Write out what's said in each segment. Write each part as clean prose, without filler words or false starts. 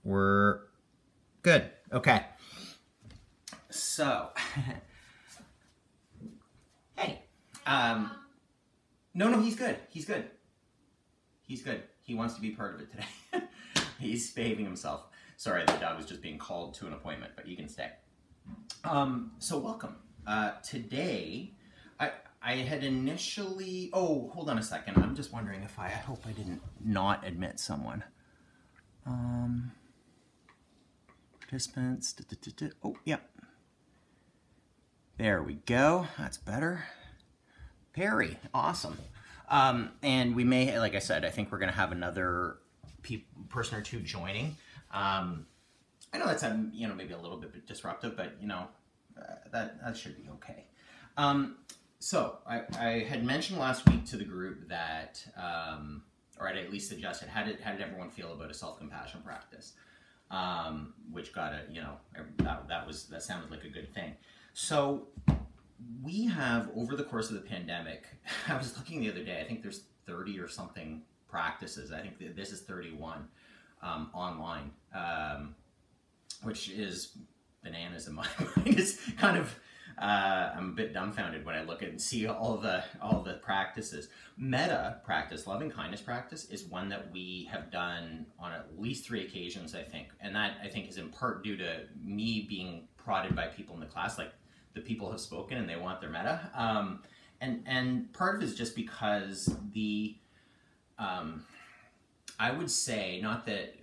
We're good. Okay. So, hey, no, he's good. He's good. He's good. He wants to be part of it today. He's behaving himself. Sorry, the dog was just being called to an appointment, but you can stay. So welcome. Today, I had initially, oh, hold on a second. I'm just wondering if I hope I didn't not admit someone. Participants, oh, yep. There we go, that's better. Perry, awesome. And we may, like I said, I think we're gonna have another person or two joining. I know that's, maybe a little bit disruptive, but that should be okay. So I had mentioned last week to the group that, or I'd at least suggested, how did everyone feel about a self-compassion practice? Which got that sounded like a good thing. So we have, over the course of the pandemic, I was looking the other day, I think there's 30 or something practices. I think this is 31 online, which is bananas in my mind. It's kind of, I'm a bit dumbfounded when I look at and see all the practices. Metta practice, loving kindness practice, is one that we have done on at least 3 occasions, I think. And that, I think, is in part due to me being prodded by people in the class, like the people have spoken and they want their metta. And part of it is just because the, I would say, not that,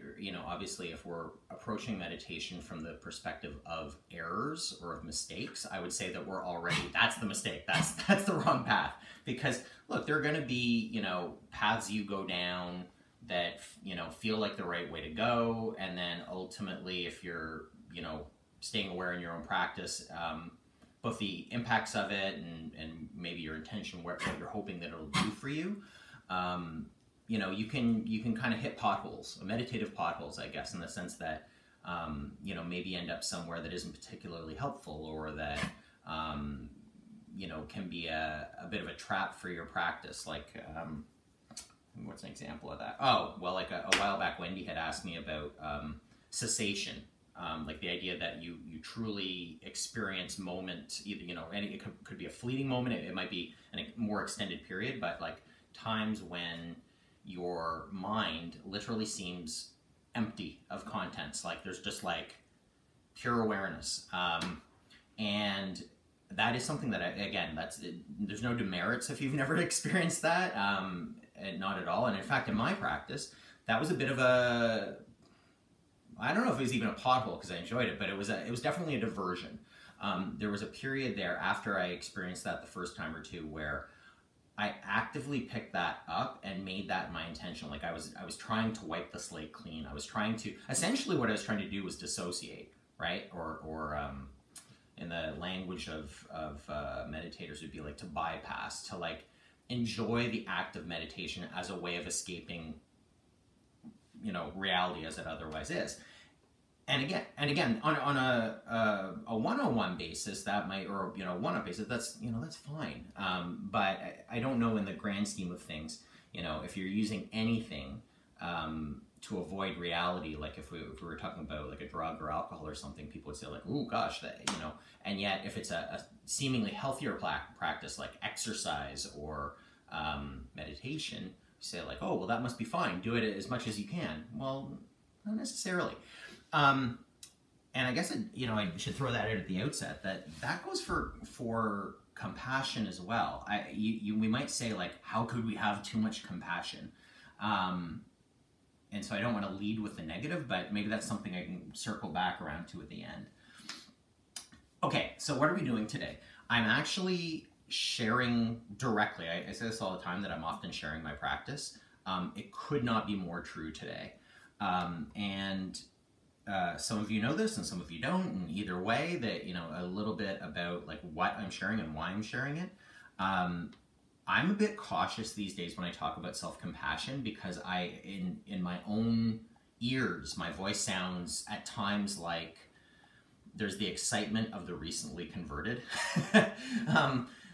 obviously if we're approaching meditation from the perspective of errors or of mistakes, I would say that we're already, that's the mistake, that's the wrong path. Because look, there are gonna be, paths you go down that, feel like the right way to go. And then ultimately, if you're, staying aware in your own practice, both the impacts of it and maybe your intention, what you're hoping that it'll do for you, you can kind of hit potholes, meditative potholes, I guess, in the sense that, maybe end up somewhere that isn't particularly helpful, or that, can be a bit of a trap for your practice. Like, what's an example of that? Oh, well, like a while back, Wendy had asked me about cessation. Like the idea that you truly experience moment, either, it could be a fleeting moment, it might be a more extended period, but like times when your mind literally seems empty of contents, like there's just like pure awareness. And that is something that, there's no demerits if you've never experienced that, and not at all. And in fact, in my practice, that was a bit of a, I don't know if it was even a pothole because I enjoyed it, but it was definitely a diversion. There was a period there after I experienced that the first time or two where I actively picked that up and made that my intention. Like I was trying to wipe the slate clean. I was trying to, essentially what I was trying to do was dissociate, right? Or in the language of meditators would be like to bypass, to like enjoy the act of meditation as a way of escaping, reality as it otherwise is. And again, on a one-on-one basis, that might, or one-on basis, that's that's fine. But I don't know in the grand scheme of things, if you're using anything to avoid reality, like if we were talking about like a drug or alcohol or something, people would say like, "Ooh, gosh," that And yet, if it's a seemingly healthier practice like exercise or meditation, you say like, "Oh, well, that must be fine. Do it as much as you can." Well, not necessarily. And I guess I should throw that out at the outset, that goes for compassion as well. We might say like, how could we have too much compassion? And so I don't want to lead with the negative, but maybe that's something I can circle back around to at the end. Okay, so what are we doing today? I'm actually sharing directly. I say this all the time, that I'm often sharing my practice. It could not be more true today. Some of you know this and some of you don't, and either way, that a little bit about like what I'm sharing and why I'm sharing it. I'm a bit cautious these days when I talk about self-compassion, because in my own ears, my voice sounds at times like there's the excitement of the recently converted.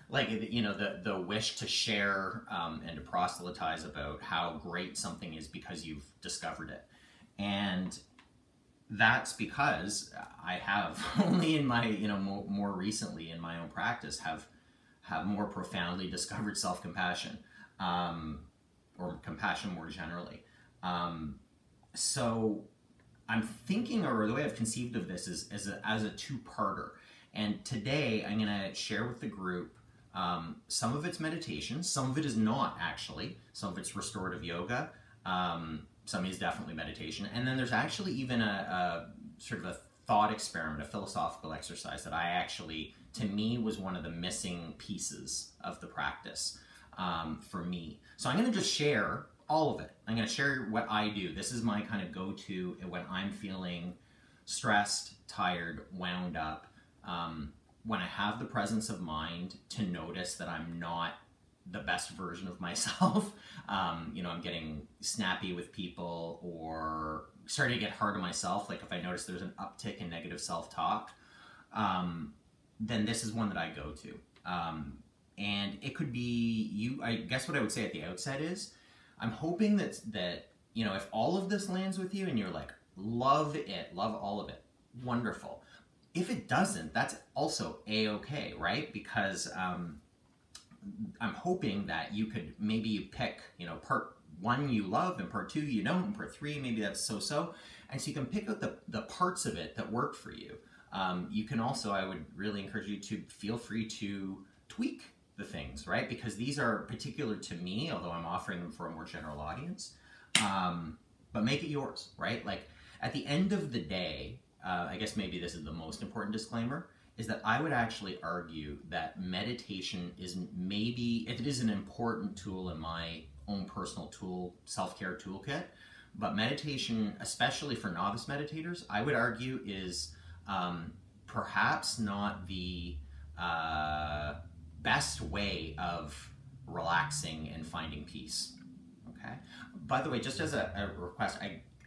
Like, the wish to share and to proselytize about how great something is because you've discovered it. And that's because I have only in my, more recently in my own practice have more profoundly discovered self-compassion, or compassion more generally. So I'm thinking, or the way I've conceived of this is as a two-parter. And today I'm going to share with the group some of it's meditation, some of it is not actually, some of it's restorative yoga, some is definitely meditation, and then there's actually even a sort of a thought experiment, a philosophical exercise that I actually, to me, was one of the missing pieces of the practice for me. So I'm going to just share all of it. I'm going to share what I do. This is my kind of go-to when I'm feeling stressed, tired, wound up, when I have the presence of mind to notice that I'm not the best version of myself. I'm getting snappy with people or starting to get hard on myself. Like if I notice there's an uptick in negative self-talk, then this is one that I go to. And it could be I guess what I would say at the outset is, I'm hoping that if all of this lands with you and you're like, love it, love all of it, wonderful. If it doesn't, that's also a-okay, right? Because I'm hoping that you could maybe pick, part 1 you love and part 2 you don't, and part 3 maybe that's so-so. And so you can pick out the parts of it that work for you. You can also, I would really encourage you to feel free to tweak the things, right? Because these are particular to me, although I'm offering them for a more general audience. But make it yours, right? Like at the end of the day, I guess maybe this is the most important disclaimer, is that I would actually argue that meditation is it is an important tool in my own personal self-care toolkit, but meditation, especially for novice meditators, I would argue is perhaps not the best way of relaxing and finding peace, okay? By the way, just as a request,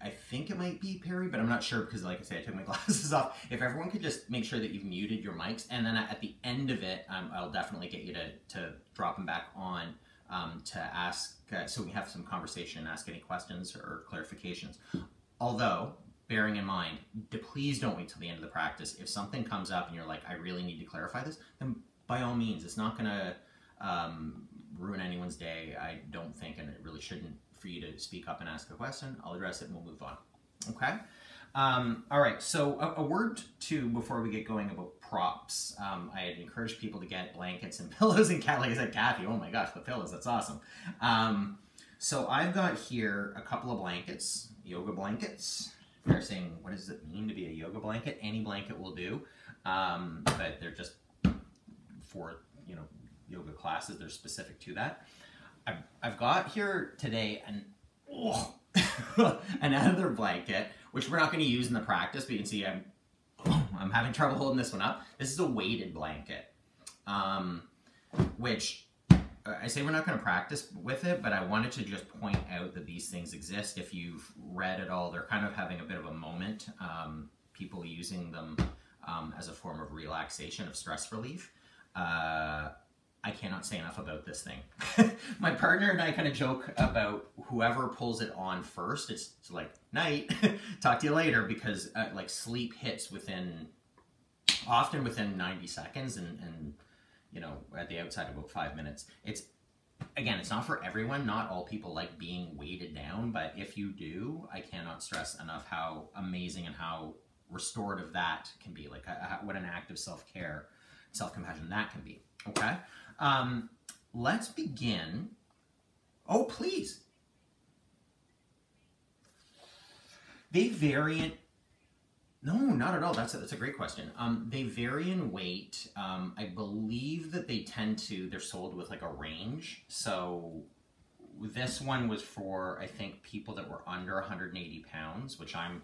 I think it might be Perry, but I'm not sure because, like I say, I took my glasses off. If everyone could just make sure that you've muted your mics, and then at the end of it, I'll definitely get you to drop them back on to ask, so we have some conversation and ask any questions or clarifications. Although, bearing in mind, please don't wait till the end of the practice. If something comes up and you're like, I really need to clarify this, then by all means, it's not going to ruin anyone's day, I don't think, and it really shouldn't for you to speak up and ask a question. I'll address it and we'll move on. Okay? All right, so a word too before we get going about props. I had encouraged people to get blankets and pillows, and like I said, Kathy, oh my gosh, the pillows, that's awesome. So I've got here a couple of blankets, yoga blankets. They're saying, what does it mean to be a yoga blanket? Any blanket will do, but they're just for, yoga classes, they're specific to that. I've got here today another blanket, which we're not going to use in the practice, but you can see I'm having trouble holding this one up. This is a weighted blanket, which I say we're not going to practice with it, but I wanted to just point out that these things exist. If you've read it all, they're kind of having a bit of a moment, people using them as a form of relaxation, of stress relief. I cannot say enough about this thing. My partner and I kind of joke about whoever pulls it on first. It's like, night, talk to you later, because like sleep hits often within 90 seconds and at the outside about 5 minutes. It's not for everyone. Not all people like being weighted down, but if you do, I cannot stress enough how amazing and how restorative that can be. Like what an act of self-care, self-compassion that can be. Okay? Let's begin. Oh, please. They vary no, not at all. That's a great question. They vary in weight. I believe that they're sold with like a range. So this one was for, I think, people that were under 180 pounds, which I'm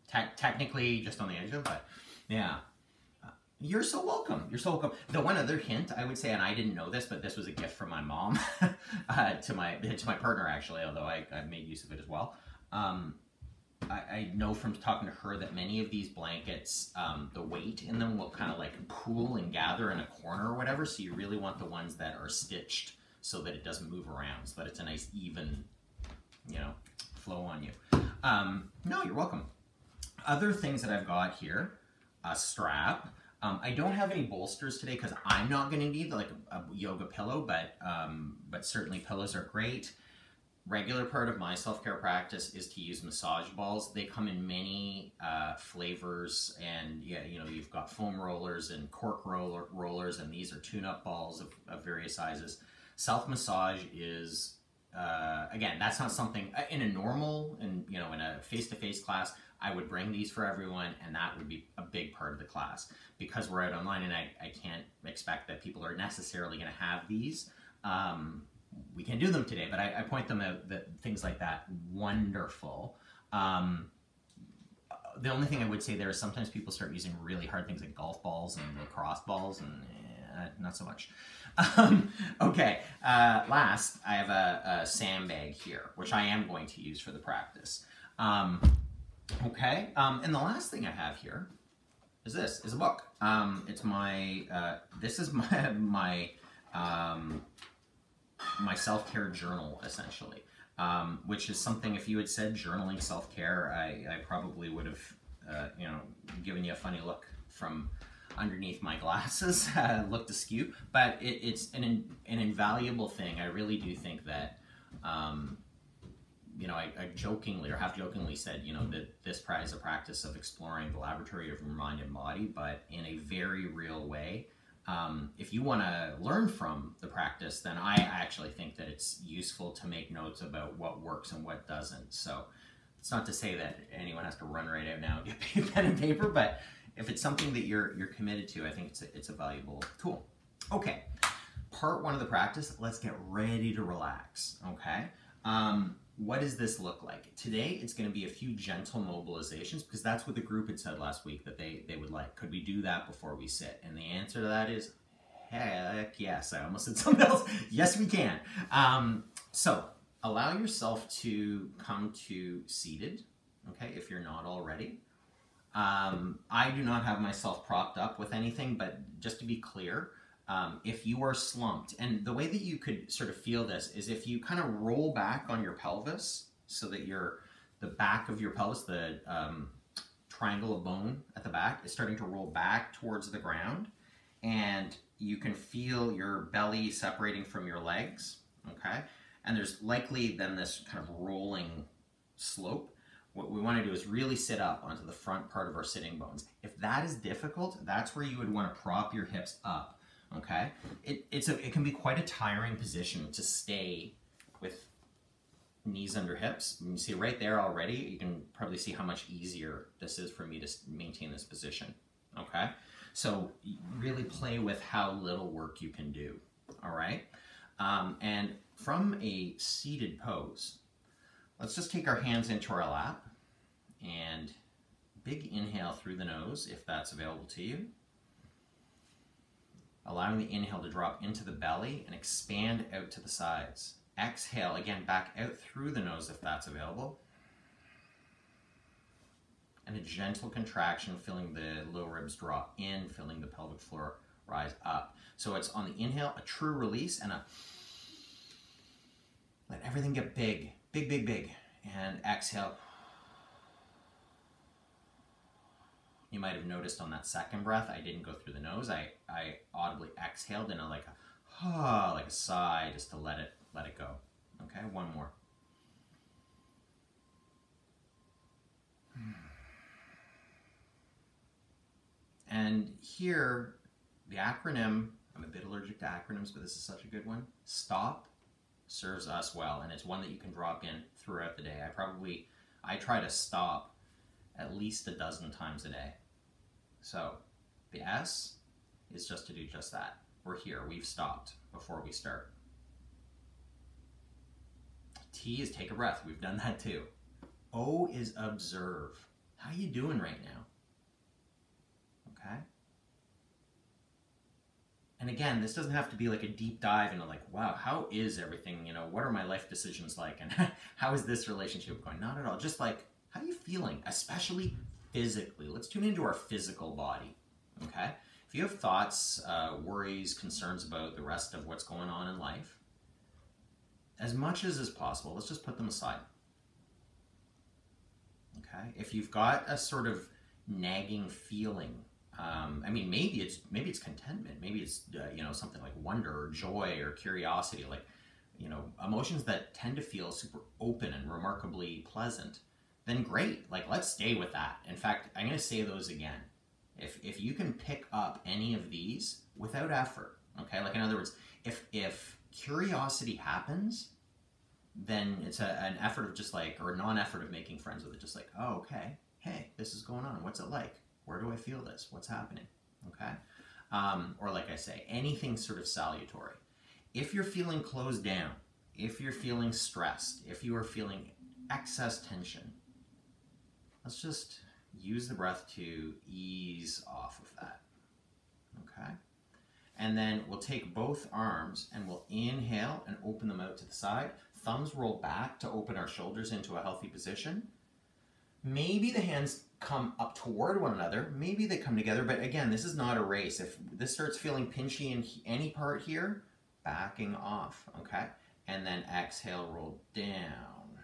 technically just on the edge of, but yeah. You're so welcome. You're so welcome. The one other hint I would say, and I didn't know this, but this was a gift from my mom to my partner actually, although I made use of it as well. I know from talking to her that many of these blankets, the weight in them will kind of like pool and gather in a corner or whatever. So you really want the ones that are stitched so that it doesn't move around, so that it's a nice even, flow on you. No, you're welcome. Other things that I've got here, a strap. I don't have any bolsters today because I'm not going to need like a yoga pillow, but certainly pillows are great. Regular part of my self-care practice is to use massage balls. They come in many flavors, and yeah, you know, you've got foam rollers and cork rollers, and these are tune-up balls of various sizes. Self-massage is, again, that's not something, in a normal, and you know, in a face-to-face class, I would bring these for everyone, and that would be a big part of the class. Because we're out online, and I can't expect that people are necessarily going to have these. We can do them today, but I point them out, that things like that, wonderful. The only thing I would say there is sometimes people start using really hard things like golf balls and lacrosse balls, and not so much. Okay, last, I have a sandbag here, which I am going to use for the practice. Okay, and the last thing I have here is this, is a book. It's my, this is my self-care journal, essentially, which is something, if you had said journaling self-care, I probably would have, you know, given you a funny look from underneath my glasses, looked askew, but it's an invaluable thing. I really do think that, you know, I jokingly or half-jokingly said, you know, that this is a practice of exploring the laboratory of your mind and body, but in a very real way. If you want to learn from the practice, then I actually think that it's useful to make notes about what works and what doesn't. So it's not to say that anyone has to run right out now and get pen and paper, but if it's something that you're committed to, I think it's a valuable tool. Okay, part one of the practice, let's get ready to relax, okay? What does this look like? Today, it's going to be a few gentle mobilizations, because that's what the group had said last week that they would like. Could we do that before we sit? And the answer to that is, heck yes. I almost said something else. Yes, we can. So allow yourself to come to seated, okay, if you're not already. I do not have myself propped up with anything, but just to be clear, if you are slumped, and the way that you could sort of feel this is if you kind of roll back on your pelvis so that the back of your pelvis, the triangle of bone at the back, is starting to roll back towards the ground, and you can feel your belly separating from your legs, okay? And there's likely then this kind of rolling slope. What we want to do is really sit up onto the front part of our sitting bones. If that is difficult, that's where you would want to prop your hips up. Okay, it can be quite a tiring position to stay with knees under hips. You can see right there already, you can probably see how much easier this is for me to maintain this position. Okay, so really play with how little work you can do. All right, and from a seated pose, let's just take our hands into our lap and big inhale through the nose if that's available to you. Allowing the inhale to drop into the belly and expand out to the sides. Exhale, again, back out through the nose if that's available. And a gentle contraction, feeling the low ribs drop in, feeling the pelvic floor rise up. So it's on the inhale, a true release, and a let everything get big, big, big, big. And exhale. You might have noticed on that second breath, I didn't go through the nose. I audibly exhaled in like a sigh, just to let it go. Okay, one more. And here, the acronym, I'm a bit allergic to acronyms, but this is such a good one. STOP serves us well, and it's one that you can drop in throughout the day. I try to stop at least a dozen times a day. So the S is just to do just that. We're here, we've stopped before we start. T is take a breath, we've done that too. O is observe. How you doing right now? Okay? And again, this doesn't have to be like a deep dive into like, wow, how is everything, you know, what are my life decisions like, and how is this relationship going? Not at all, just like, how are you feeling, especially physically? Let's tune into our physical body, okay? If you have thoughts, worries, concerns about the rest of what's going on in life, as much as is possible, let's just put them aside, okay? okay? If you've got a sort of nagging feeling, I mean, maybe it's contentment, maybe it's you know, something like wonder or joy or curiosity, like, you know, emotions that tend to feel super open and remarkably pleasant, then great, like let's stay with that. In fact, I'm going to say those again. If you can pick up any of these without effort, okay, like in other words, if curiosity happens, then it's an effort of just like, or a non-effort of making friends with it, just like, oh, okay, hey, this is going on, what's it like? Where do I feel this? What's happening? Okay? Or like I say, anything sort of salutary. If you're feeling closed down, if you're feeling stressed, if you are feeling excess tension, let's just use the breath to ease off of that. Okay? And then we'll take both arms and we'll inhale and open them out to the side. Thumbs roll back to open our shoulders into a healthy position. Maybe the hands come up toward one another. Maybe they come together, but again, this is not a race. If this starts feeling pinchy in any part here, backing off, okay? And then exhale, roll down,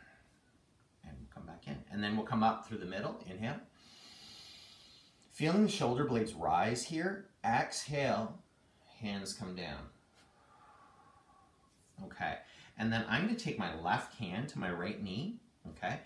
and come back in. And then we'll come up through the middle, inhale. Feeling the shoulder blades rise here, exhale, hands come down. Okay, and then I'm gonna take my left hand to my right knee, okay?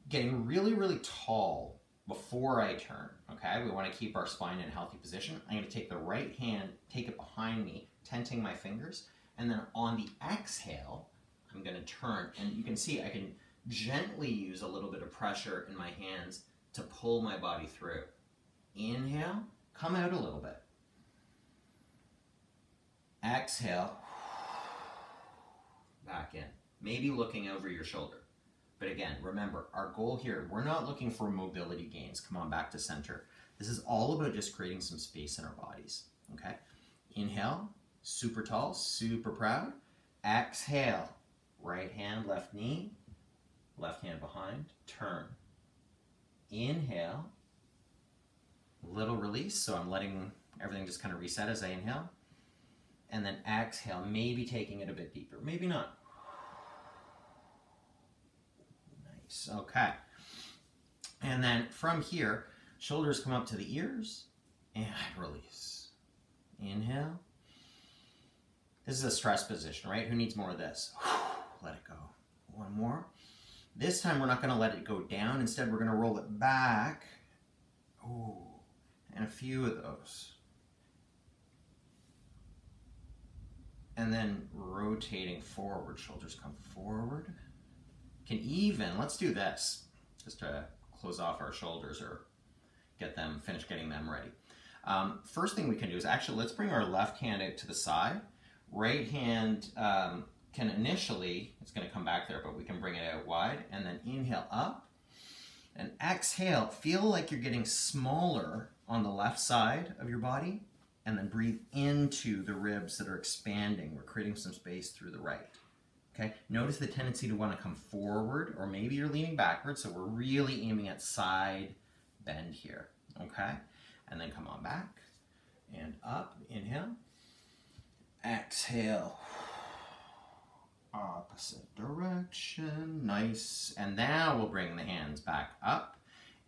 Getting really, really tall before I turn, okay? We wanna keep our spine in a healthy position. I'm gonna take the right hand, take it behind me, tenting my fingers, and then on the exhale, I'm gonna turn, and you can see I can gently use a little bit of pressure in my hands to pull my body through. Inhale, come out a little bit. Exhale, back in. Maybe looking over your shoulder. But again, remember, our goal here, we're not looking for mobility gains. Come on, back to center. This is all about just creating some space in our bodies, okay? Inhale, super tall, super proud. Exhale, right hand, left knee, left hand behind, turn. Inhale, little release, so I'm letting everything just kind of reset as I inhale. And then exhale, maybe taking it a bit deeper, maybe not. Nice, okay. And then from here, shoulders come up to the ears and release. Inhale. This is a stress position, right? Who needs more of this? Let it go. One more. This time we're not going to let it go down. Instead, we're going to roll it back. Ooh, and a few of those. And then rotating forward, shoulders come forward. Can even, let's do this, just to close off our shoulders or finish getting them ready. First thing we can do is actually, let's bring our left hand out to the side. Right hand can initially, it's gonna come back there, but we can bring it out wide, and then inhale up, and exhale, feel like you're getting smaller on the left side of your body, and then breathe into the ribs that are expanding. We're creating some space through the right. Okay, notice the tendency to want to come forward, or maybe you're leaning backwards, so we're really aiming at side bend here, okay? And then come on back and up, inhale. Exhale, opposite direction, nice. And now we'll bring the hands back up,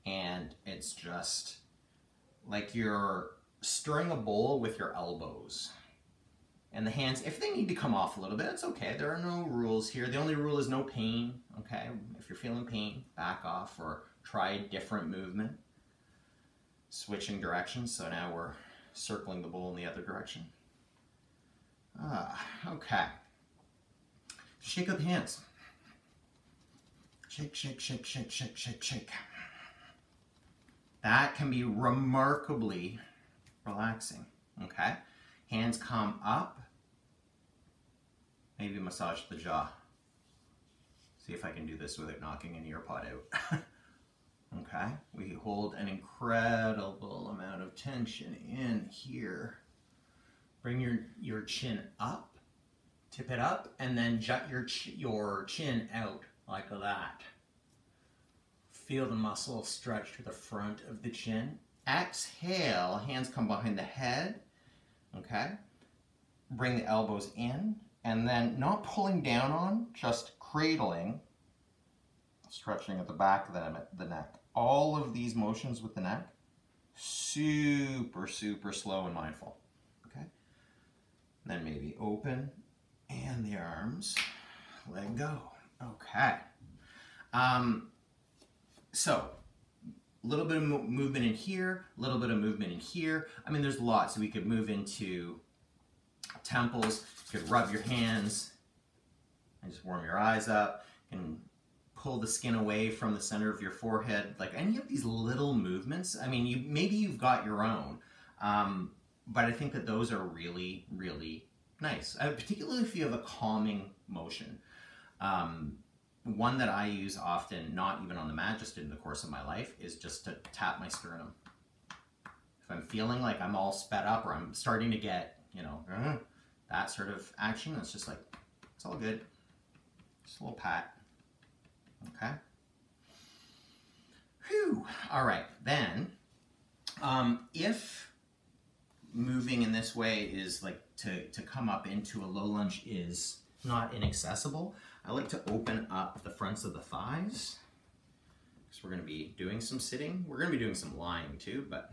and it's just like you're stirring a bowl with your elbows. And the hands, if they need to come off a little bit, it's okay. There are no rules here. The only rule is no pain, okay? If you're feeling pain, back off or try a different movement. Switching directions, so now we're circling the bowl in the other direction. Okay. Shake out the hands. Shake, shake, shake, shake, shake, shake, shake. That can be remarkably relaxing, okay? Hands come up. Maybe massage the jaw. See if I can do this without knocking an ear pod out. Okay, we hold an incredible amount of tension in here. Bring your chin up, tip it up, and then jut your chin out like that. Feel the muscle stretch to the front of the chin. Exhale, hands come behind the head. Okay, bring the elbows in, and then not pulling down on, just cradling, stretching at the back of the neck, all of these motions with the neck, super, super slow and mindful. Okay? And then maybe open and the arms, let go. Okay. So, a little bit of movement in here, a little bit of movement in here. I mean, there's lots. So we could move into temples, you could rub your hands and just warm your eyes up, and pull the skin away from the center of your forehead. Like any of these little movements, I mean, maybe you've got your own, but I think that those are really, really nice, particularly if you have a calming motion. One that I use often, not even on the mat, just in the course of my life, is just to tap my sternum. If I'm feeling like I'm all sped up or I'm starting to get, you know, that sort of action, it's just like, it's all good. Just a little pat. Okay. Whew. All right. Then, if moving in this way is like to come up into a low lunge is not inaccessible, I like to open up the fronts of the thighs, because we're going to be doing some sitting. We're going to be doing some lying too, but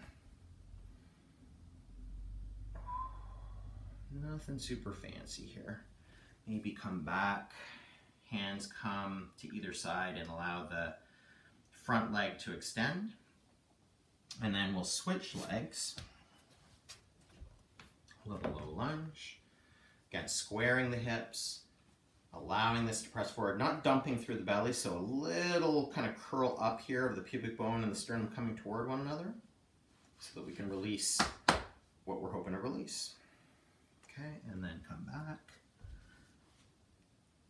nothing super fancy here. Maybe come back, hands come to either side and allow the front leg to extend. And then we'll switch legs. A little low lunge. Again, squaring the hips, allowing this to press forward, not dumping through the belly, so a little kind of curl up here of the pubic bone and the sternum coming toward one another, so that we can release what we're hoping to release. Okay, and then come back.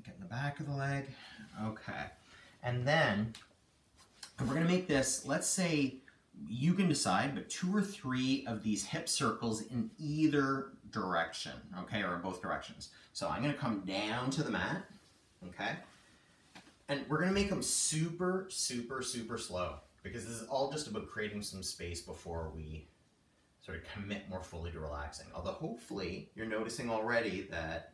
Get in the back of the leg. Okay, and then we're going to make this, let's say, you can decide, but 2 or 3 of these hip circles in either direction, okay, or in both directions. So I'm going to come down to the mat, okay, and we're going to make them super, super, super slow, because this is all just about creating some space before we sort of commit more fully to relaxing. Although hopefully you're noticing already that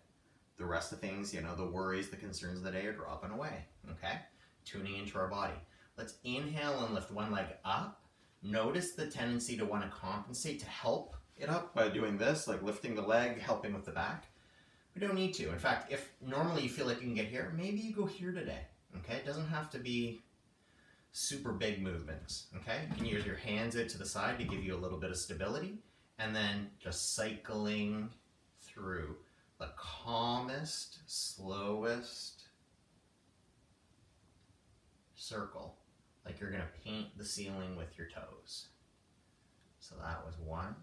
the rest of things, you know, the worries, the concerns of the day are dropping away, okay, tuning into our body. Let's inhale and lift one leg up. Notice the tendency to want to compensate to help it up by doing this, like lifting the leg, helping with the back. We don't need to. In fact, if normally you feel like you can get here, maybe you go here today, okay? It doesn't have to be super big movements, okay? You can use your hands out to the side to give you a little bit of stability, and then just cycling through the calmest, slowest circle. Like you're going to paint the ceiling with your toes. So that was 1.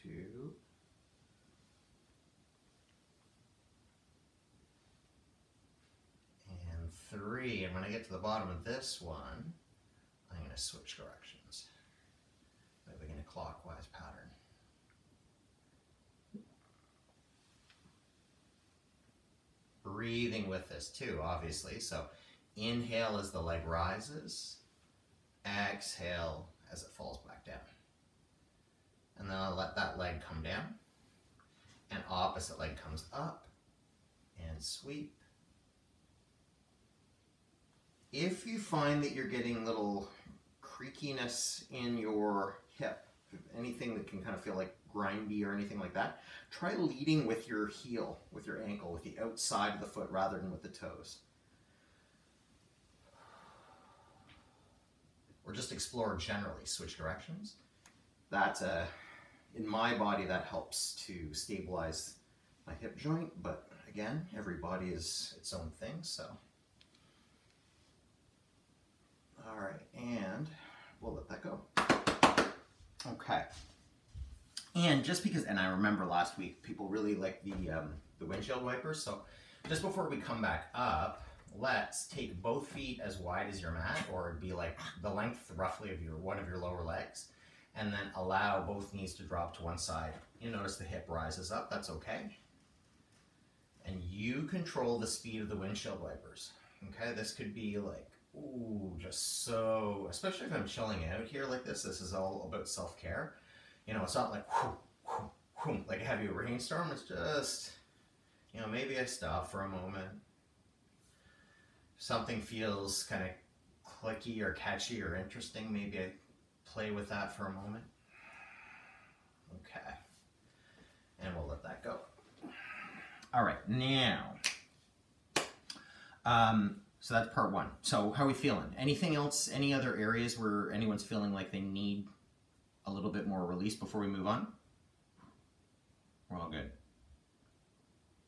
2. And 3. And when I get to the bottom of this one, I'm going to switch directions. Moving in a clockwise pattern. Breathing with this too, obviously. So inhale as the leg rises, exhale as it falls back down. And then I'll let that leg come down, and opposite leg comes up, and sweep. If you find that you're getting little creakiness in your hip, anything that can kind of feel like grindy or anything like that, try leading with your heel, with your ankle, with the outside of the foot rather than with the toes. Or just explore generally, switch directions. That, in my body, that helps to stabilize my hip joint, but again, every body is its own thing, so. All right, and we'll let that go. Okay. And just because, and I remember last week, people really like the windshield wipers, so just before we come back up, let's take both feet as wide as your mat, or it'd be like the length roughly of one of your lower legs, and then allow both knees to drop to one side. You notice the hip rises up, that's okay. And you control the speed of the windshield wipers, okay? This could be like, ooh, just so, especially if I'm chilling out here like this is all about self-care. You know, it's not like, whoo, whoo, whoo, like a heavy rainstorm. It's just, you know, maybe I stop for a moment, something feels kind of clicky or catchy or interesting, maybe I play with that for a moment. Okay. And we'll let that go. All right, now, so that's part one. So how are we feeling? Anything else, any other areas where anyone's feeling like they need a little bit more release before we move on? We're all good.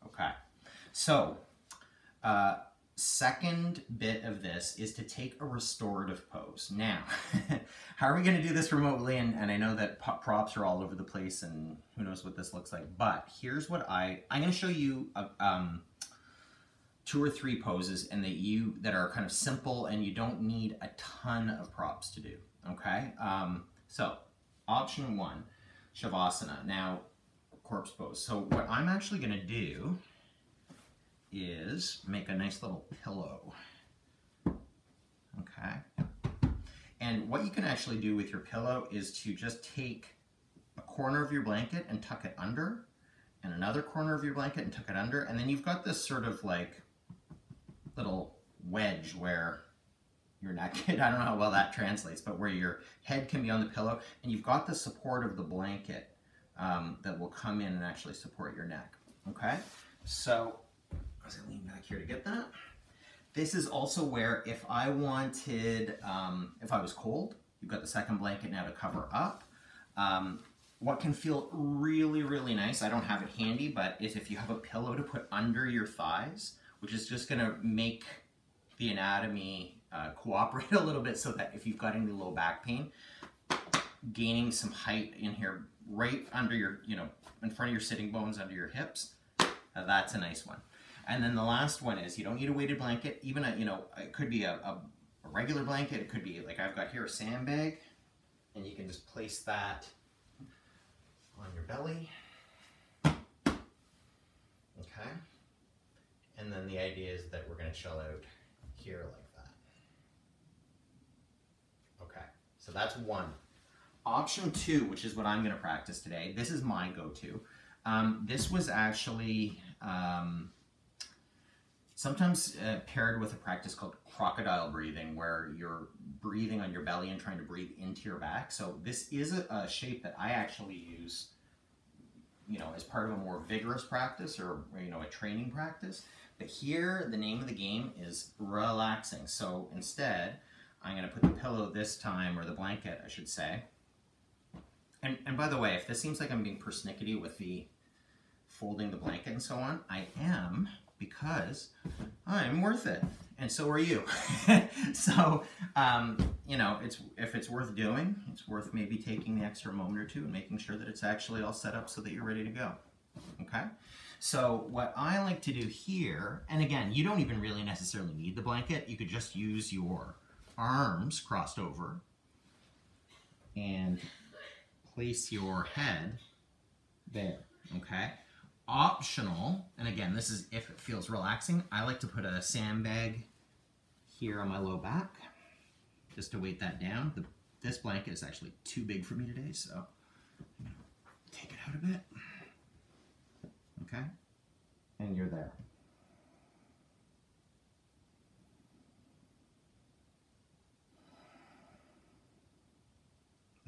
Okay. So, second bit of this is to take a restorative pose. Now, how are we going to do this remotely? And I know that props are all over the place and who knows what this looks like, but here's what I'm going to show you 2 or 3 poses and that are kind of simple and you don't need a ton of props to do. Okay. So option 1, Shavasana. Now, corpse pose. So what I'm actually going to do is make a nice little pillow. Okay. And what you can actually do with your pillow is to just take a corner of your blanket and tuck it under, and another corner of your blanket and tuck it under, and then you've got this sort of like little wedge where your neck, I don't know how well that translates, but where your head can be on the pillow, and you've got the support of the blanket that will come in and actually support your neck. Okay? So, as I lean back here to get that. This is also where if I wanted, if I was cold, you've got the second blanket now to cover up. What can feel really, really nice, I don't have it handy, but is if you have a pillow to put under your thighs, which is just gonna make the anatomy cooperate a little bit so that if you've got any low back pain, gaining some height in here, right under your, in front of your sitting bones, under your hips, that's a nice one. And then the last one is you don't need a weighted blanket, even it could be a regular blanket, it could be like I've got here a sandbag, and you can just place that on your belly. Okay. And then the idea is that we're going to chill out here like that. Okay, so that's 1. Option 2, which is what I'm going to practice today, this is my go-to. This was actually sometimes paired with a practice called crocodile breathing, where you're breathing on your belly and trying to breathe into your back. So this is a shape that I actually use, as part of a more vigorous practice or, a training practice. But here, the name of the game is relaxing. So instead, I'm going to put the pillow this time, or the blanket, I should say. And by the way, if this seems like I'm being persnickety with the folding the blanket and so on, I am, because I'm worth it, and so are you. So, if it's worth doing, it's worth maybe taking the extra moment or two and making sure that it's actually all set up so that you're ready to go. Okay? So what I like to do here, and again, you don't even really necessarily need the blanket. You could just use your arms crossed over and place your head there, okay? Optional, and again, this is if it feels relaxing, I like to put a sandbag here on my low back just to weight that down. This blanket is actually too big for me today, so I'm gonna take it out a bit. Okay, and you're there.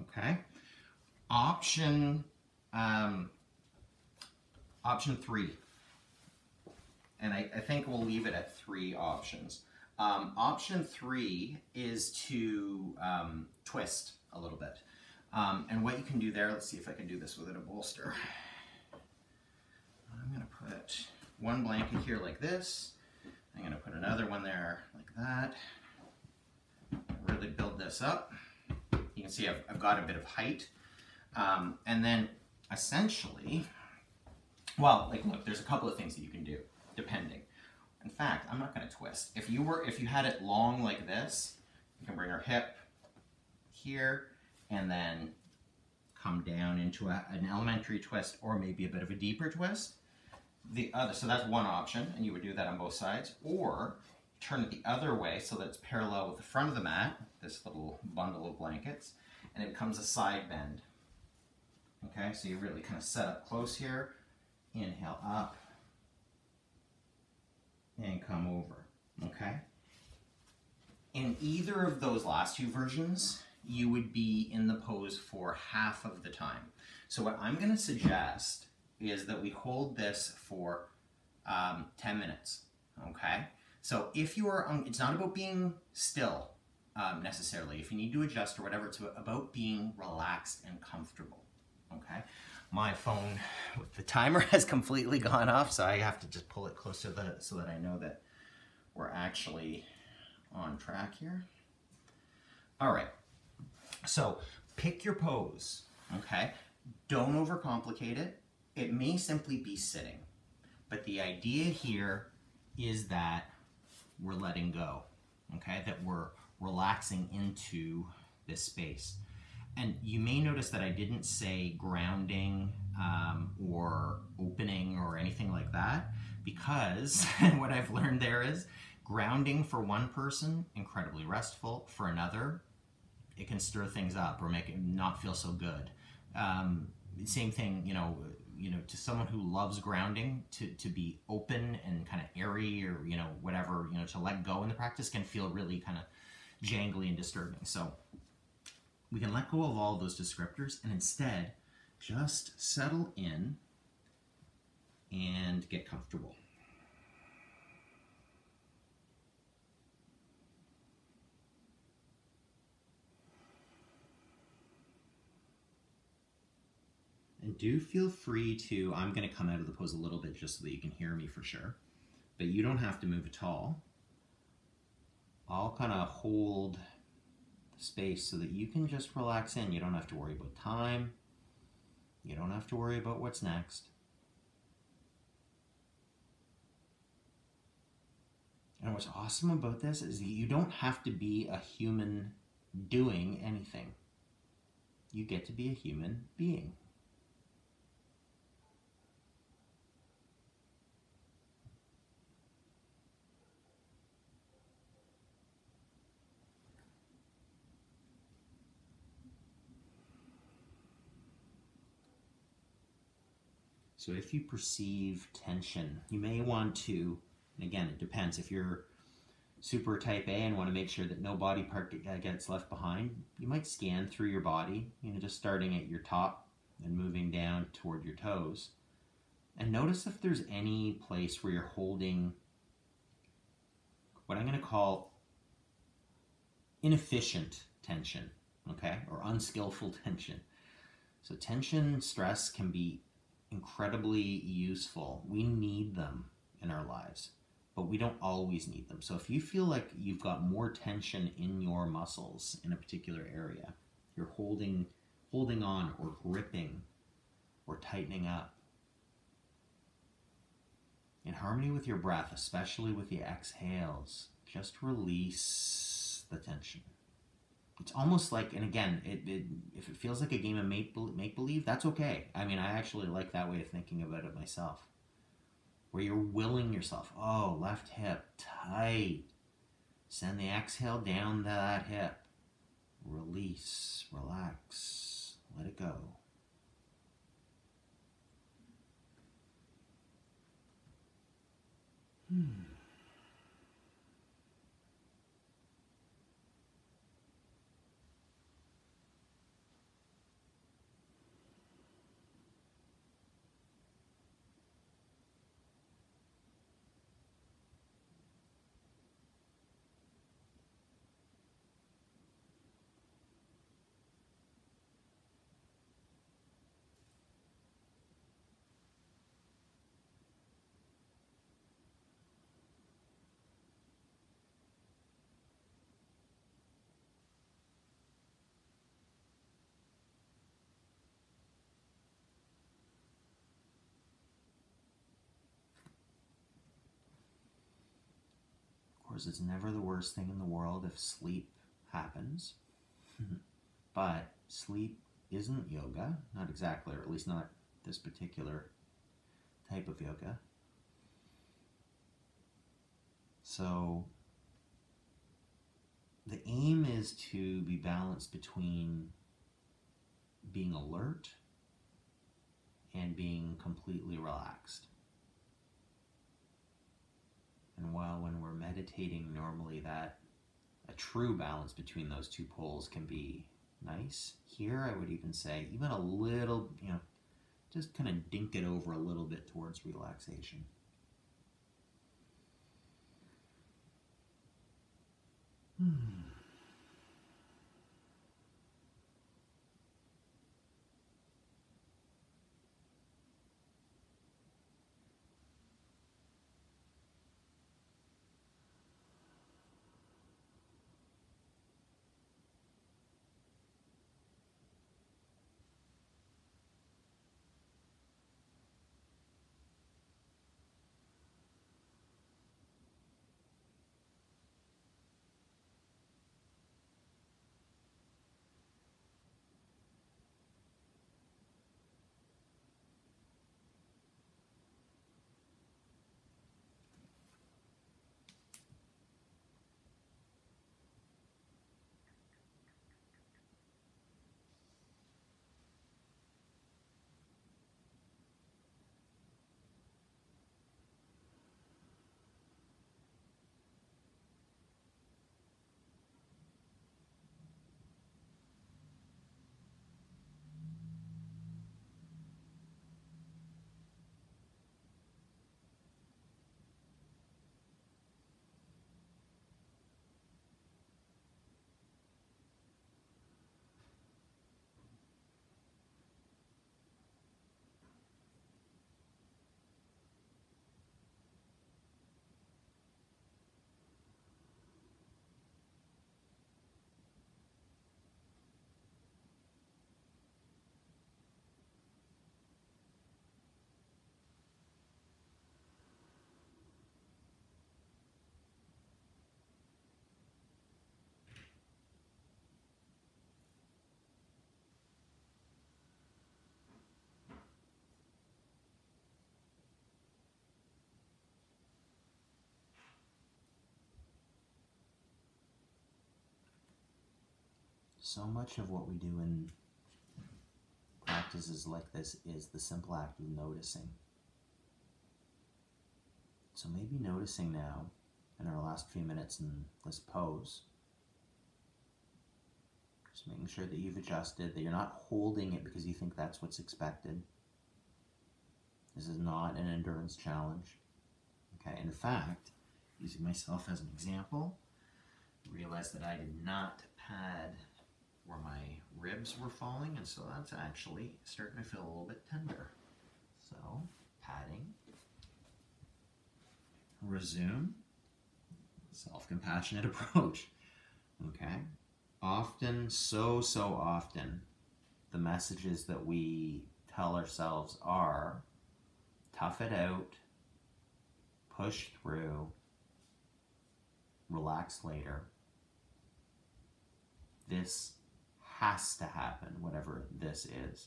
Okay, option 3, and I think we'll leave it at 3 options. Option 3 is to twist a little bit, and what you can do there, let's see if I can do this without a bolster. I'm going to put one blanket here like this. I'm going to put another one there like that. Really build this up. You can see I've got a bit of height. And then essentially, well, like look, there's a couple of things that you can do, depending. In fact, I'm not going to twist. If you had it long like this, you can bring your hip here and then come down into an elementary twist, or maybe a bit of a deeper twist. So that's one option, and you would do that on both sides, or turn it the other way so that it's parallel with the front of the mat, this little bundle of blankets, and it becomes a side bend. Okay, so you really kind of set up close here, inhale up, and come over, okay? In either of those last two versions, you would be in the pose for half of the time. So what I'm going to suggest is that we hold this for 10 minutes, okay? So if you are, it's not about being still necessarily. If you need to adjust or whatever, it's about being relaxed and comfortable, okay? My phone with the timer has completely gone off, so I have to just pull it closer so that I know that we're actually on track here. All right, so pick your pose, okay? Don't overcomplicate it. It may simply be sitting, but the idea here is that we're letting go, okay? That we're relaxing into this space. And you may notice that I didn't say grounding or opening or anything like that, because what I've learned there is grounding for one person, incredibly restful. For another, it can stir things up or make it not feel so good. Same thing, you know, to someone who loves grounding, to be open and kind of airy or, you know, whatever, you know, to let go in the practice can feel really kind of jangly and disturbing. So we can let go of all those descriptors and instead just settle in and get comfortable. And do feel free to, I'm going to come out of the pose a little bit just so that you can hear me for sure, but you don't have to move at all. I'll kind of hold space so that you can just relax in. You don't have to worry about time. You don't have to worry about what's next. And what's awesome about this is that you don't have to be a human doing anything. You get to be a human being. So if you perceive tension, you may want to, and again, it depends. If you're super type A and want to make sure that no body part gets left behind, you might scan through your body, you know, just starting at your top and moving down toward your toes. And notice if there's any place where you're holding what I'm going to call inefficient tension, okay, or unskillful tension. So tension, stress can be incredibly useful. We need them in our lives, but we don't always need them. So if you feel like you've got more tension in your muscles in a particular area, you're holding on or gripping or tightening up, in harmony with your breath, especially with the exhales, just release the tension. It's almost like, and again, if it feels like a game of make-believe, that's okay. I mean, I actually like that way of thinking about it myself. Where you're willing yourself, oh, left hip, tight. Send the exhale down that hip. Release, relax, let it go. Of course, it's never the worst thing in the world if sleep happens, but sleep isn't yoga, not exactly, or at least not this particular type of yoga. So the aim is to be balanced between being alert and being completely relaxed. And while when we're meditating, normally that a true balance between those two poles can be nice. Here I would even say even a little, just kind of dink it over a little bit towards relaxation. So much of what we do in practices like this is the simple act of noticing. So maybe noticing now, in our last few minutes in this pose, just making sure that you've adjusted, that you're not holding it because you think that's what's expected. This is not an endurance challenge. Okay, in fact, using myself as an example, realize that I did not pad where my ribs were falling, and so that's actually starting to feel a little bit tender. So, padding. Resume. Self-compassionate approach. Okay? Often, so often, the messages that we tell ourselves are tough it out, push through, relax later. This has to happen, whatever this is.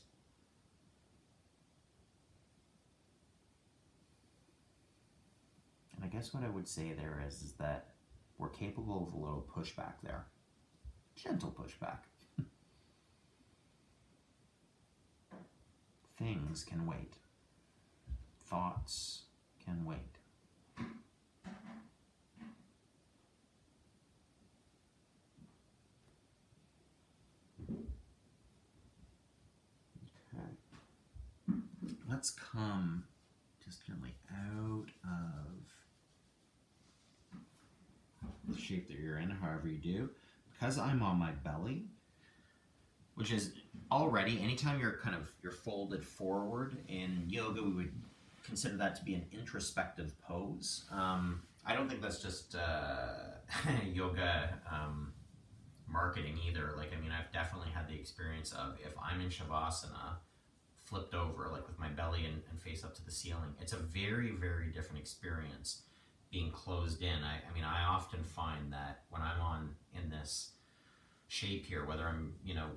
And I guess what I would say there is that we're capable of a little pushback there. Gentle pushback. Things can wait. Thoughts can wait. Let's come just gently out of the shape that you're in, however you do. Because I'm on my belly, which is already, anytime you're folded forward in yoga, we would consider that to be an introspective pose. I don't think that's just yoga marketing either. I've definitely had the experience of, if I'm in Shavasana, flipped over, like with my belly and face up to the ceiling, it's a very, very different experience being closed in. I often find that when I'm in this shape here, whether I'm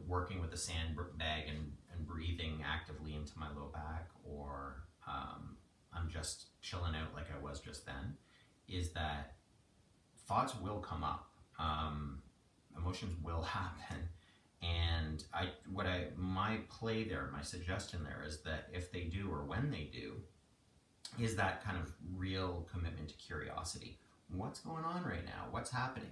working with a sandbag and breathing actively into my low back, or I'm just chilling out like I was just then, is that thoughts will come up, emotions will happen. And my play there, my suggestion there is that if they do, or when they do, is that kind of real commitment to curiosity. What's going on right now? What's happening?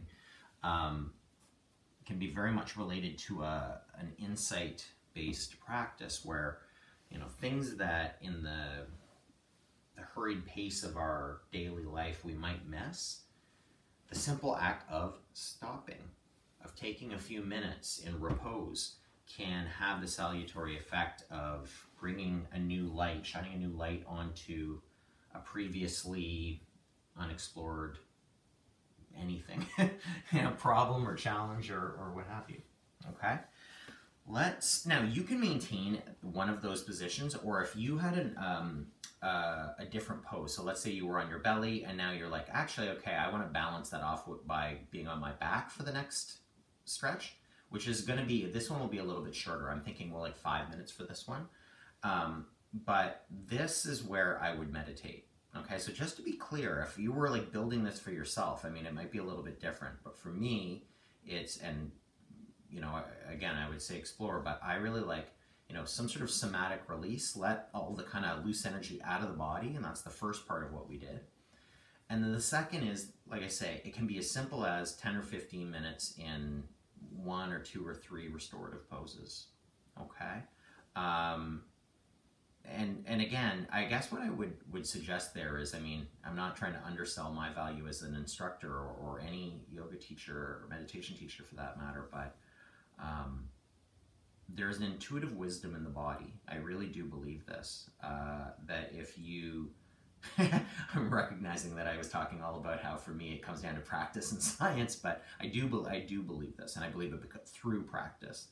can be very much related to an insight-based practice where, things that in the hurried pace of our daily life we might miss, the simple act of stopping, of taking a few minutes in repose, can have the salutary effect of bringing a new light, shining a new light onto a previously unexplored anything, problem or challenge or what have you. Okay? Now you can maintain one of those positions, or if you had a different pose. So let's say you were on your belly and now you're like, actually, okay, I want to balance that off by being on my back for the next stretch, which is going to be, this one will be a little bit shorter. I'm thinking more like 5 minutes for this one. But this is where I would meditate. Okay, so just to be clear, if you were like building this for yourself, I mean, it might be a little bit different, but for me, again, I would say explore, but I really like, some sort of somatic release, let all the kind of loose energy out of the body, and that's the first part of what we did. And then the second is, like I say, it can be as simple as 10 or 15 minutes in 1 or 2 or 3 restorative poses, okay? And again, I guess what I would suggest there is, I'm not trying to undersell my value as an instructor or any yoga teacher or meditation teacher for that matter, but there's an intuitive wisdom in the body. I really do believe this, that if you, I'm recognizing that I was talking all about how for me it comes down to practice and science, but I do believe this, and I believe it through practice,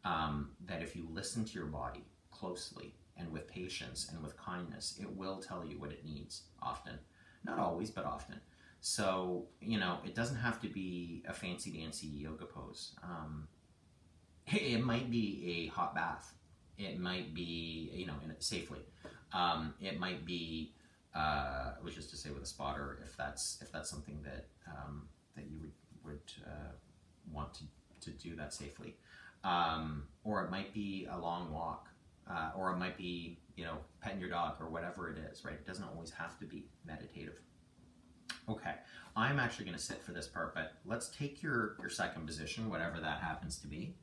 that if you listen to your body closely and with patience and with kindness, it will tell you what it needs often. Not always, but often. So, it doesn't have to be a fancy dancy yoga pose. It might be a hot bath. It might be, safely. It might be, which is to say with a spotter, if that's something that that you would want to do that safely. Or it might be a long walk. Or it might be, petting your dog or whatever it is, right? It doesn't always have to be meditative. Okay, I'm actually going to sit for this part, but let's take your second position, whatever that happens to be.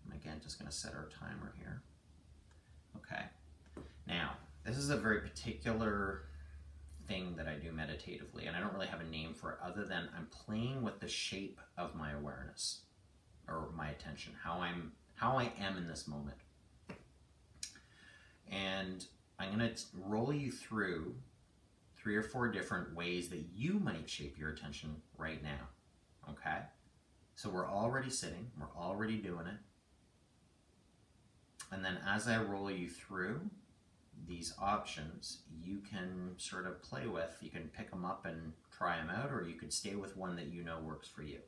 I'm again just going to set our timer here. Okay, now this is a very particular thing that I do meditatively, and I don't really have a name for it other than I'm playing with the shape of my awareness or my attention, how I am in this moment. And I'm going to roll you through 3 or 4 different ways that you might shape your attention right now, okay? So we're already sitting, we're already doing it. And then as I roll you through these options, you can sort of play with, you can pick them up and try them out, or you could stay with one that you know works for you.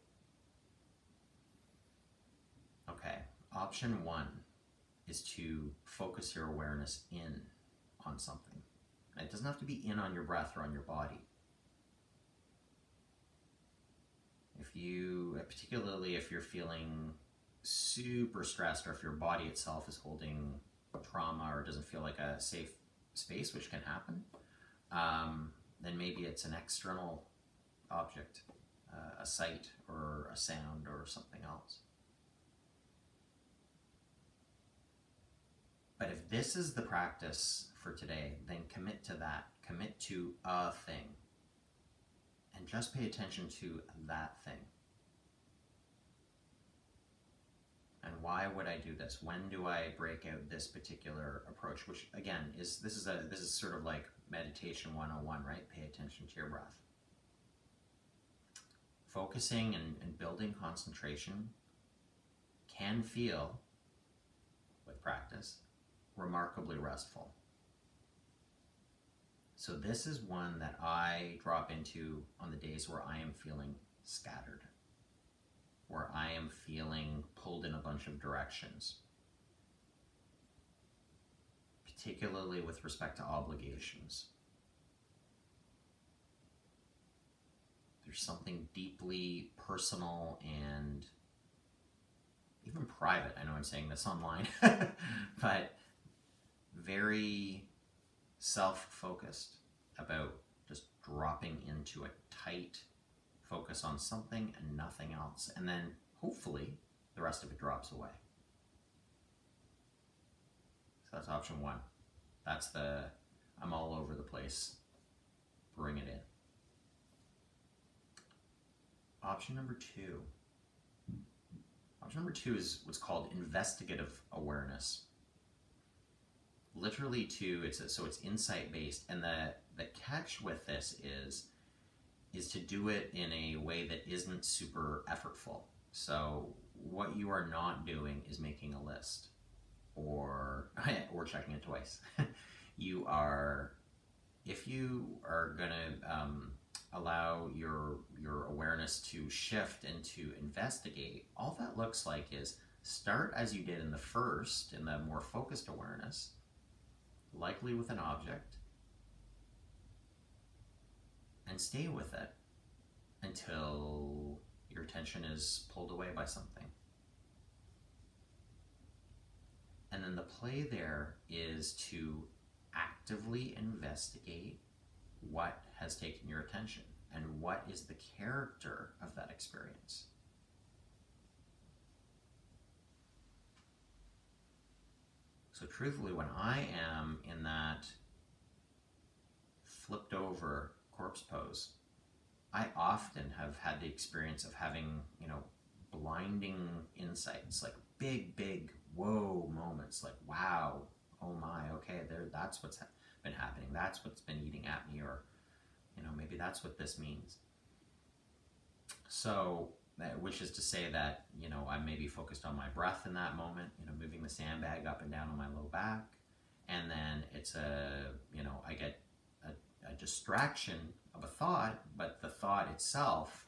Okay, option 1 is to focus your awareness in on something. It doesn't have to be in on your breath or on your body. Particularly if you're feeling super stressed, or if your body itself is holding trauma or doesn't feel like a safe space, which can happen, then maybe it's an external object, a sight or a sound or something else. But if this is the practice for today, then commit to that. Commit to a thing. And just pay attention to that thing. And why would I do this? When do I break out this particular approach? Which again this is sort of like meditation 101, right? Pay attention to your breath. Focusing and building concentration can feel, with practice, remarkably restful. So this is one that I drop into on the days where I am feeling scattered, where I am feeling pulled in a bunch of directions, particularly with respect to obligations. There's something deeply personal and even private, I know I'm saying this online, but very self-focused about just dropping into a tight, Focus on something and nothing else. And then hopefully the rest of it drops away. So that's option one. That's the I'm all over the place. Bring it in. Option number two. Option number two is what's called investigative awareness. Literally so it's insight based, and the catch with this is to do it in a way that isn't super effortful. So what you are not doing is making a list or checking it twice. If you are gonna allow your awareness to shift and to investigate, all that looks like is start as you did in the more focused awareness, likely with an object, and stay with it until your attention is pulled away by something. And then the play there is to actively investigate what has taken your attention and what is the character of that experience. So truthfully, when I am in that flipped over corpse pose, I often have had the experience of having, blinding insights, like big, whoa moments, like, wow, oh my, okay, that's what's been happening. That's what's been eating at me, or, maybe that's what this means. So, which is to say that, I may be focused on my breath in that moment, moving the sandbag up and down on my low back. And then it's I get a distraction of a thought, but the thought itself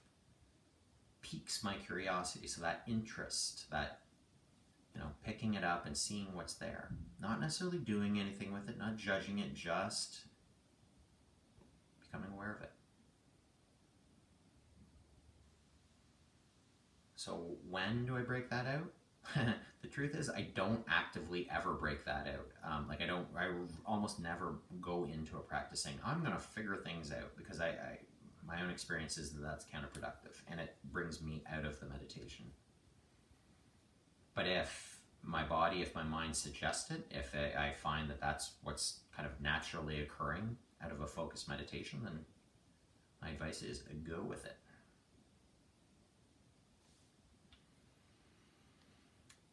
piques my curiosity. So that interest, that, picking it up and seeing what's there. Not necessarily doing anything with it, not judging it, just becoming aware of it. So when do I break that out? The truth is, I don't actively ever break that out. I almost never go into a practice saying, I'm going to figure things out, because my own experience is that that's counterproductive and it brings me out of the meditation. But if my mind suggests it, if I find that that's what's kind of naturally occurring out of a focused meditation, then my advice is go with it.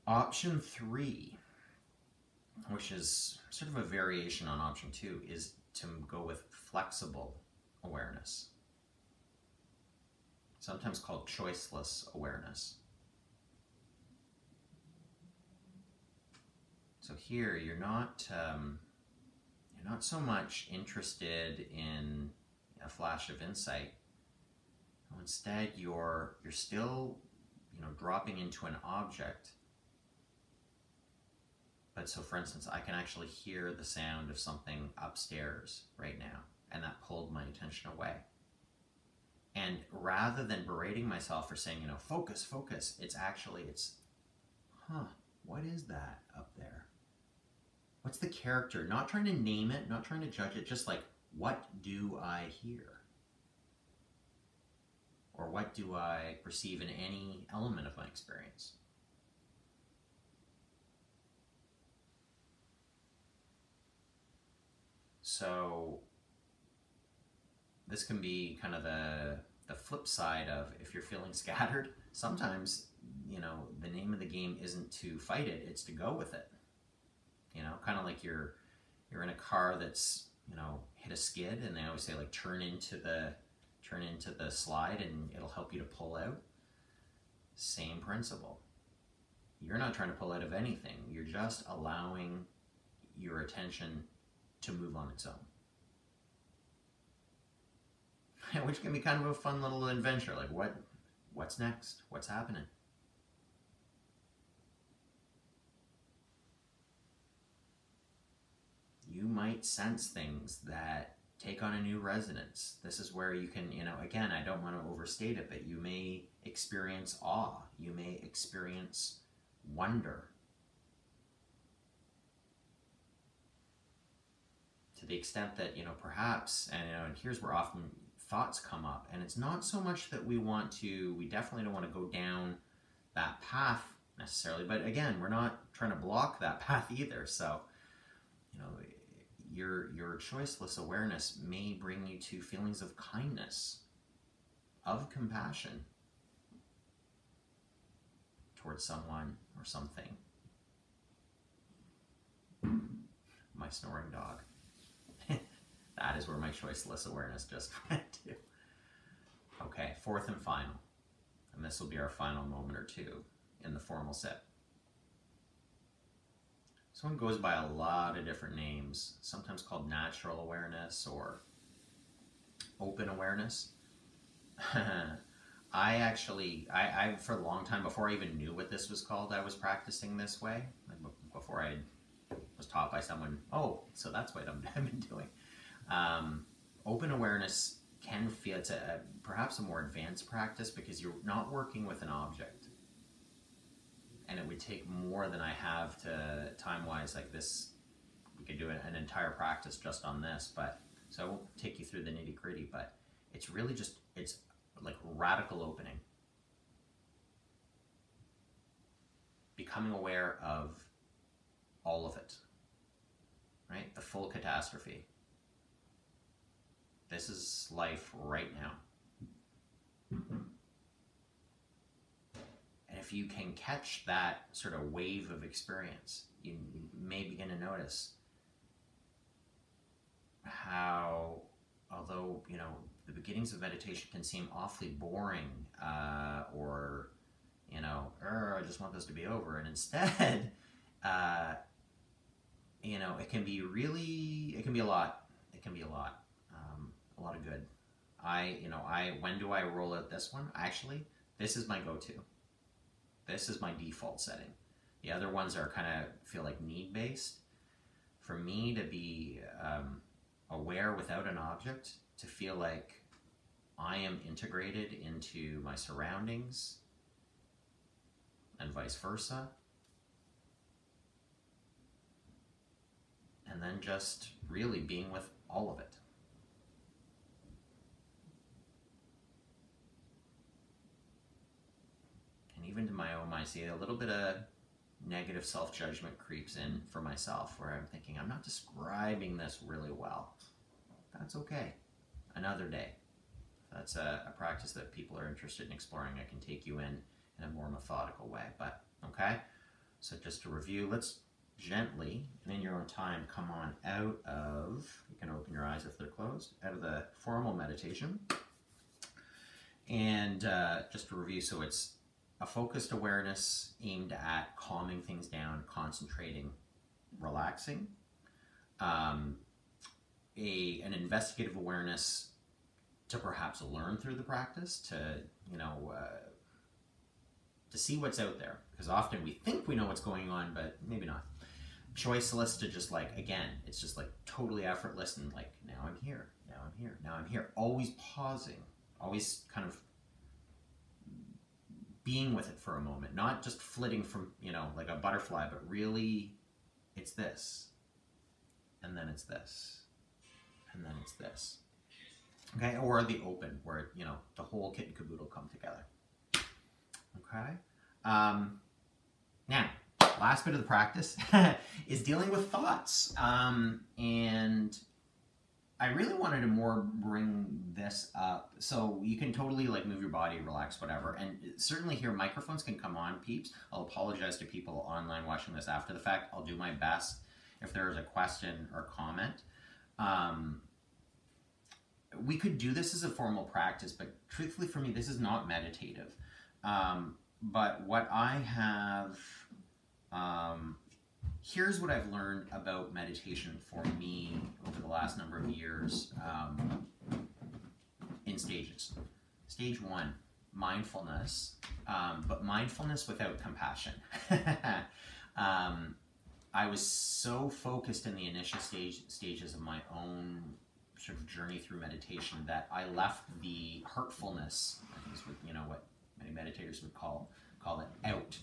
Option three, which is sort of a variation on option two, is to go with flexible awareness, sometimes called choiceless awareness. So here you're not so much interested in a flash of insight. Instead, you're still dropping into an object. But so, for instance, I can actually hear the sound of something upstairs right now, and that pulled my attention away. And rather than berating myself for saying, focus, it's what is that up there? What's the character? Not trying to name it, not trying to judge it, just like, what do I hear? Or what do I perceive in any element of my experience? So this can be kind of the flip side of, if you're feeling scattered, sometimes, the name of the game isn't to fight it, it's to go with it. Kind of like you're in a car that's, hit a skid, and they always say, like, turn into the slide and it'll help you to pull out. Same principle. You're not trying to pull out of anything. You're just allowing your attention to move on its own. Which can be kind of a fun little adventure. Like, what's next? What's happening? You might sense things that take on a new resonance. This is where you can, again, I don't want to overstate it, but you may experience awe. You may experience wonder. To the extent that, perhaps, and here's where often thoughts come up. And it's not so much that we definitely don't want to go down that path necessarily, but again, we're not trying to block that path either. So, you know, your choiceless awareness may bring you to feelings of kindness, of compassion towards someone or something. My snoring dog. That is where my choiceless awareness just went to. Okay, fourth and final. And this will be our final moment or two in the formal sit. This one goes by a lot of different names, sometimes called natural awareness or open awareness. I for a long time, before I even knew what this was called, I was practicing this way. Before I was taught by someone, oh, so that's what I've been doing. Open awareness can feel, it's perhaps a more advanced practice because you're not working with an object. And it would take more than I have to time-wise, like this, we could do an entire practice just on this, but, so I won't take you through the nitty-gritty, but it's really just, it's like radical opening. Becoming aware of all of it, right? The full catastrophe. This is life right now. And if you can catch that sort of wave of experience, you may begin to notice how, although, you know, the beginnings of meditation can seem awfully boring, or, you know, I just want this to be over. And instead, you know, it can be really, it can be a lot. It can be a lot of good. When do I roll out this one? Actually, this is my go-to. This is my default setting. The other ones are kind of feel like need-based. For me to be aware without an object, to feel like I am integrated into my surroundings and vice versa. And then just really being with all of it. And even to my own mind, see a little bit of negative self-judgment creeps in for myself, where I'm thinking, I'm not describing this really well. That's okay. Another day. That's a practice that people are interested in exploring. I can take you in a more methodical way. But, okay? So just to review, let's gently, and in your own time, come on out of, you can open your eyes if they're closed, out of the formal meditation. And just to review, so it's a focused awareness aimed at calming things down, concentrating, relaxing. An investigative awareness to perhaps learn through the practice, to, you know, to see what's out there. Because often we think we know what's going on, but maybe not. Choiceless to just like, again, it's just like totally effortless and like, now I'm here, now I'm here, now I'm here. Always pausing, always kind of being with it for a moment, not just flitting from, you know, like a butterfly, but really it's this, and then it's this, and then it's this. Okay, or the open, where, you know, the whole kit and caboodle come together. Okay. Now, last bit of the practice is dealing with thoughts. And I really wanted to more bring this up. So you can totally like move your body, relax, whatever. And certainly here, microphones can come on, peeps. I'll apologize to people online watching this after the fact. I'll do my best if there is a question or comment. We could do this as a formal practice, but truthfully for me, this is not meditative. But what I have, here's what I've learned about meditation for me over the last number of years in stages. Stage 1, mindfulness, but mindfulness without compassion. I was so focused in the initial stages of my own sort of journey through meditation that I left the hurtfulness, I think is what, you know, what many meditators would call it, out.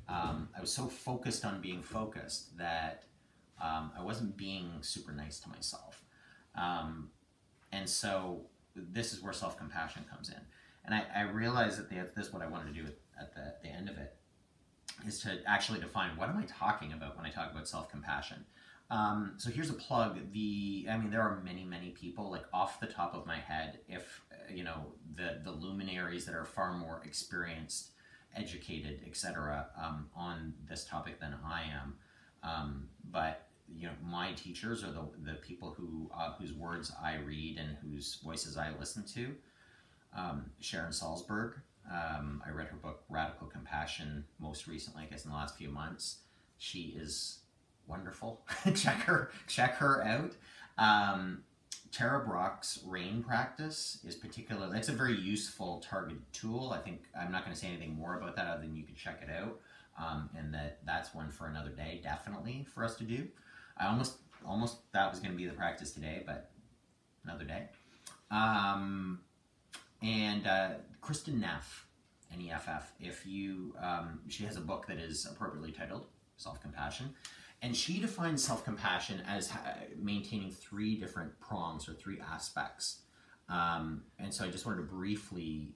I was so focused on being focused that I wasn't being super nice to myself. And so this is where self-compassion comes in. And I realized that this is what I wanted to do at the end of it, is to actually define what am I talking about when I talk about self-compassion. So here's a plug. There are many people, like off the top of my head, if the luminaries that are far more experienced, educated, etc., on this topic than I am. But my teachers are the people whose words I read and whose voices I listen to. Sharon Salzberg. I read her book Radical Compassion most recently, I guess in the last few months. She is wonderful. check her out. Tara Brach's RAIN practice is particularly, it's a very useful targeted tool. I think I'm not going to say anything more about that other than you can check it out. And that's one for another day, definitely, for us to do. I almost that was going to be the practice today, but another day. And Kristen Neff, N-E-F-F, she has a book that is appropriately titled Self-Compassion, and she defines self-compassion as maintaining 3 different prongs or 3 aspects. And so I just wanted to briefly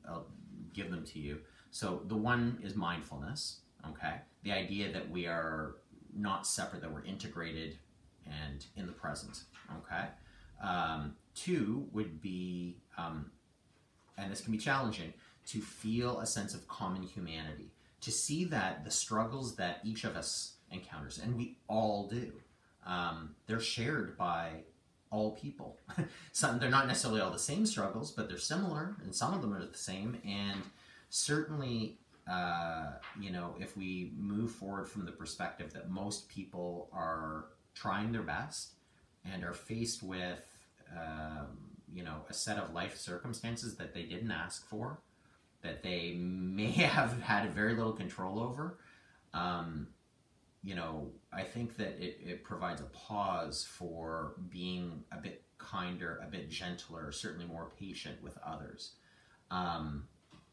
give them to you. So the one is mindfulness, okay? The idea that we are not separate, that we're integrated and in the present, okay? 2 would be, and this can be challenging, to feel a sense of common humanity, to see that the struggles that each of us encounters, and we all do, they're shared by all people. They're not necessarily all the same struggles, but they're similar, and some of them are the same. And certainly, if we move forward from the perspective that most people are trying their best and are faced with a set of life circumstances that they didn't ask for, that they may have had very little control over, I think that it provides a pause for being a bit kinder, a bit gentler, certainly more patient with others. And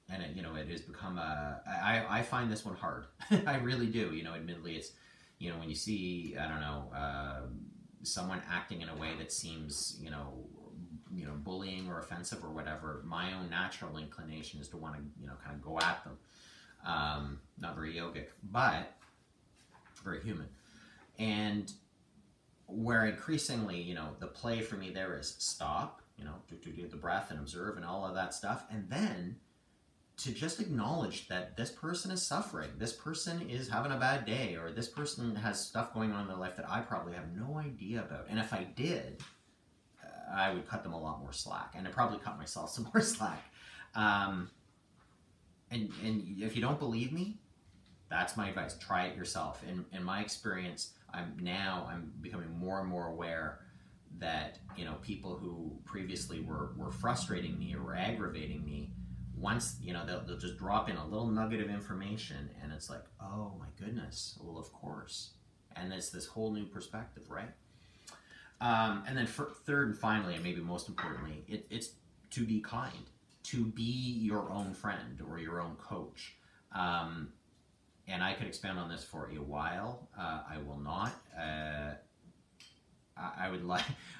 it has become I find this one hard. I really do. Admittedly, it's, when you see, I don't know, someone acting in a way that seems, bullying or offensive or whatever, my own natural inclination is to want to, kind of go at them. Not very yogic, but very human. And where increasingly, the play for me there is stop, do the breath and observe and all of that stuff. And then to just acknowledge that this person is suffering, this person is having a bad day, or this person has stuff going on in their life that I probably have no idea about. And if I did, I would cut them a lot more slack, and I probably cut myself some more slack. And if you don't believe me, that's my advice. Try it yourself. In my experience, I'm becoming more and more aware that people who previously were frustrating me or were aggravating me, once they'll just drop in a little nugget of information, and it's like, oh my goodness, well, of course. And it's this whole new perspective, right? And then third and finally, and maybe most importantly, it's to be kind, to be your own friend or your own coach. And I could expand on this for a while. I will not. I would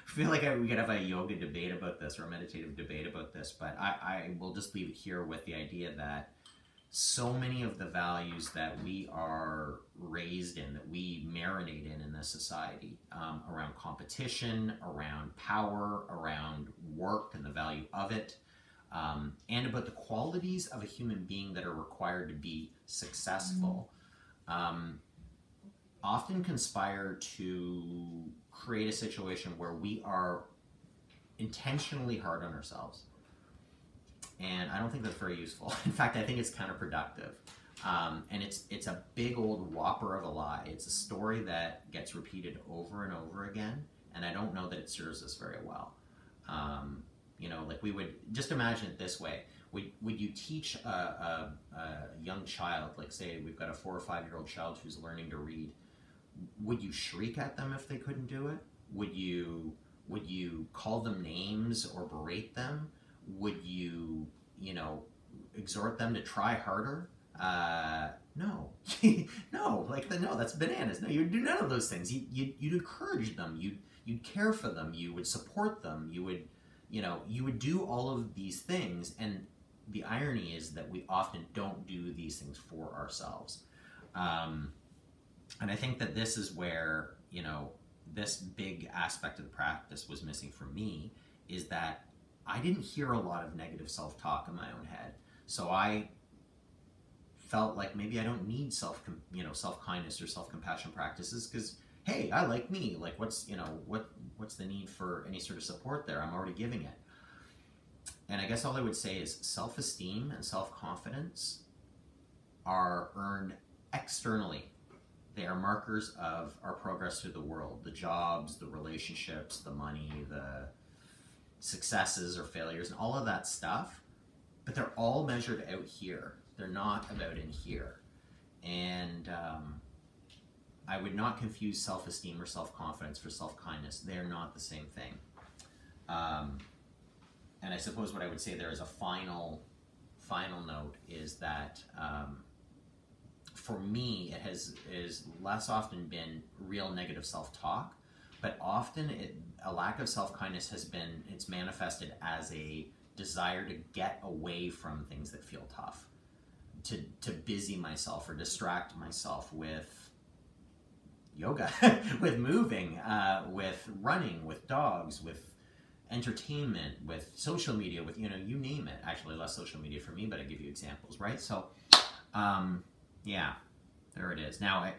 feel like we could have a yoga debate about this or a meditative debate about this, but I will just leave it here with the idea that so many of the values that we are raised in, that we marinate in this society, around competition, around power, around work and the value of it, and about the qualities of a human being that are required to be successful, often conspire to create a situation where we are intentionally hard on ourselves. And I don't think that's very useful. In fact, I think it's counterproductive. And it's a big old whopper of a lie. It's a story that gets repeated over and over again, and I don't know that it serves us very well. Like we would just imagine it this way. Would you teach a young child, like say we've got a 4 or 5-year-old child who's learning to read, would you shriek at them if they couldn't do it? Would you call them names or berate them? Would you, exhort them to try harder? No. No, that's bananas. No, you'd do none of those things. You'd encourage them. You'd care for them. You would support them. You would, you know, you would do all of these things, and the irony is that we often don't do these things for ourselves. And I think that this is where, you know, this big aspect of the practice was missing for me, is that I didn't hear a lot of negative self-talk in my own head. So I felt like maybe I don't need self-kindness or self-compassion practices, because hey, I like me. Like, what's the need for any sort of support there? I'm already giving it. And I guess all I would say is self-esteem and self-confidence are earned externally. They are markers of our progress through the world, the jobs, the relationships, the money, the successes or failures, and all of that stuff. But they're all measured out here. They're not about in here. And I would not confuse self-esteem or self-confidence for self-kindness. They're not the same thing. And I suppose what I would say there as a final note is that for me, it is less often been real negative self-talk, but often a lack of self-kindness it's manifested as a desire to get away from things that feel tough, to busy myself or distract myself with yoga, with moving, with running, with dogs, with entertainment, with social media, with, you know, you name it. Actually, less social media for me, but I give you examples, right? So, yeah, there it is. Now,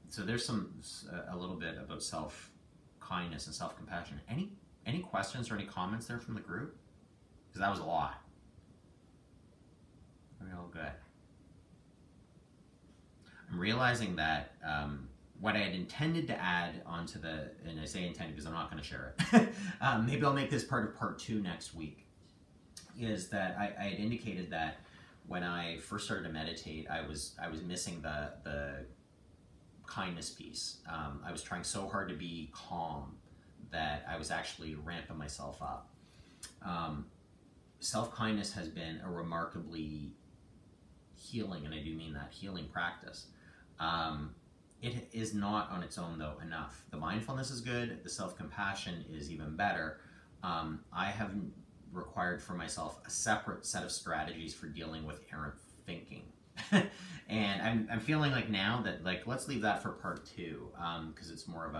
so there's a little bit about self-kindness and self-compassion. Any questions or any comments there from the group? Because that was a lot. Real good. I'm realizing that what I had intended to add onto and I say intended because I'm not going to share it. Maybe I'll make this part of part 2 next week. Is that I had indicated that when I first started to meditate, I was missing the kindness piece. I was trying so hard to be calm that I was actually ramping myself up. Self-kindness has been a remarkably healing, and I do mean that, healing practice. It is not on its own, though, enough. The mindfulness is good. The self-compassion is even better. I have required for myself a separate set of strategies for dealing with errant thinking. And I'm feeling like now that, like, let's leave that for part 2, because it's more of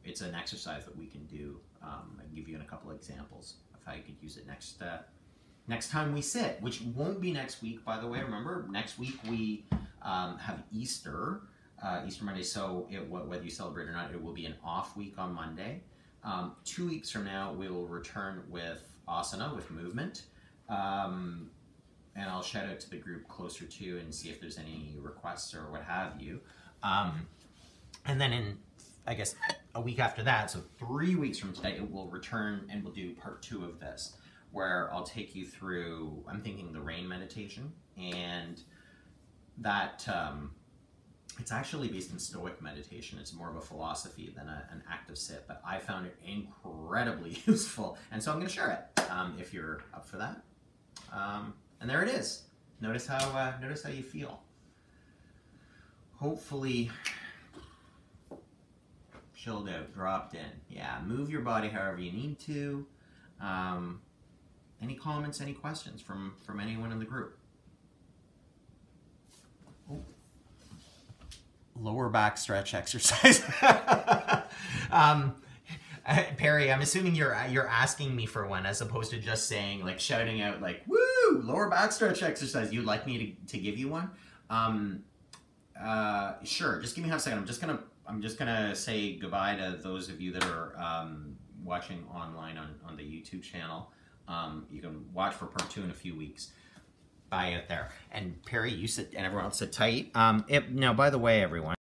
it's an exercise that we can do. I can give you a couple of examples of how you could use it next time we sit, which won't be next week, by the way. Remember, next week we have Easter Monday, so whether you celebrate or not, it will be an off week on Monday. 2 weeks from now, we will return with asana, with movement, and I'll shout out to the group closer to and see if there's any requests or what have you. And then in, I guess, a week after that, so 3 weeks from today, it will return and we'll do part 2 of this, where I'll take you through, I'm thinking, the rain meditation, and that it's actually based in Stoic meditation. It's more of a philosophy than an active sit, but I found it incredibly useful, and so I'm going to share it if you're up for that. And there it is. Notice how you feel. Hopefully chilled out, dropped in. Yeah, move your body however you need to. Any comments, any questions from anyone in the group? Ooh. Lower back stretch exercise. Perry, I'm assuming you're asking me for one, as opposed to just saying, like, shouting out, like, woo, lower back stretch exercise. You'd like me to give you one? Sure, just give me half a second. I'm just gonna say goodbye to those of you that are watching online on the YouTube channel. You can watch for part 2 in a few weeks. Bye out there. And Perry, you sit, and everyone else sit tight. Now, by the way, everyone,